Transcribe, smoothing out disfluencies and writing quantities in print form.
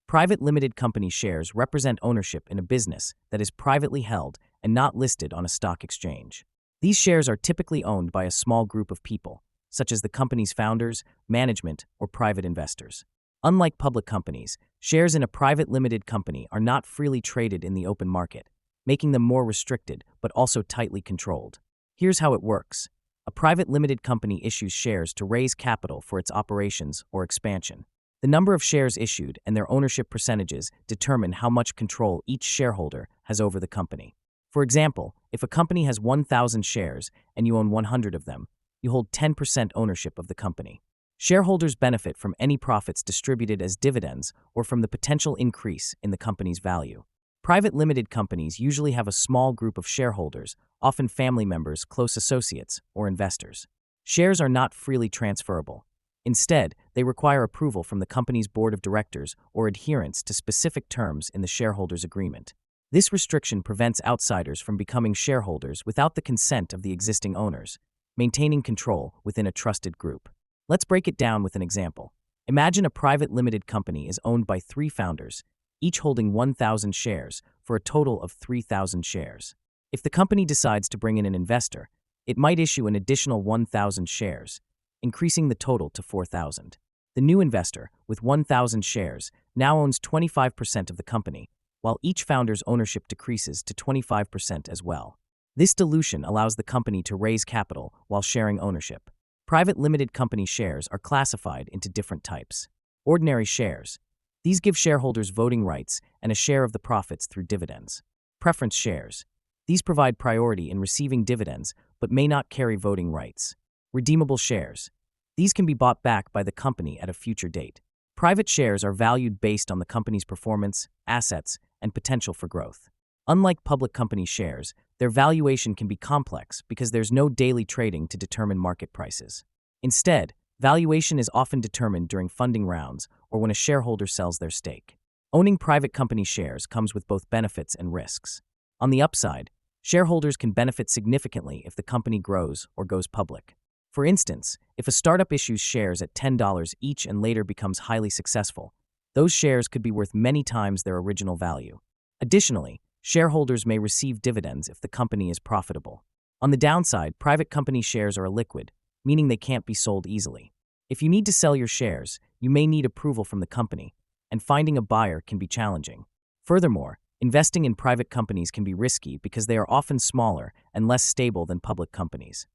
Private limited company shares represent ownership in a business that is privately held and not listed on a stock exchange. These shares are typically owned by a small group of people, such as the company's founders, management, or private investors. Unlike public companies, shares in a private limited company are not freely traded in the open market, making them more restricted but also tightly controlled. Here's how it works. A private limited company issues shares to raise capital for its operations or expansion. The number of shares issued and their ownership percentages determine how much control each shareholder has over the company. For example, if a company has 1,000 shares and you own 100 of them, you hold 10% ownership of the company. Shareholders benefit from any profits distributed as dividends or from the potential increase in the company's value. Private limited companies usually have a small group of shareholders, often family members, close associates, or investors. Shares are not freely transferable. Instead, they require approval from the company's board of directors or adherence to specific terms in the shareholders' agreement. This restriction prevents outsiders from becoming shareholders without the consent of the existing owners, maintaining control within a trusted group. Let's break it down with an example. Imagine a private limited company is owned by 3 founders, each holding 1,000 shares for a total of 3,000 shares. If the company decides to bring in an investor, it might issue an additional 1,000 shares, increasing the total to 4,000. The new investor, with 1,000 shares, now owns 25% of the company, while each founder's ownership decreases to 25% as well. This dilution allows the company to raise capital while sharing ownership. Private limited company shares are classified into different types. Ordinary shares. These give shareholders voting rights and a share of the profits through dividends. Preference shares. These provide priority in receiving dividends but may not carry voting rights. Redeemable shares. These can be bought back by the company at a future date. Private shares are valued based on the company's performance, assets, and potential for growth. Unlike public company shares, their valuation can be complex because there's no daily trading to determine market prices. Instead, valuation is often determined during funding rounds or when a shareholder sells their stake. Owning private company shares comes with both benefits and risks. On the upside, shareholders can benefit significantly if the company grows or goes public. For instance, if a startup issues shares at $10 each and later becomes highly successful, those shares could be worth many times their original value. Additionally, shareholders may receive dividends if the company is profitable. On the downside, private company shares are illiquid, meaning they can't be sold easily. If you need to sell your shares, you may need approval from the company, and finding a buyer can be challenging. Furthermore, investing in private companies can be risky because they are often smaller and less stable than public companies.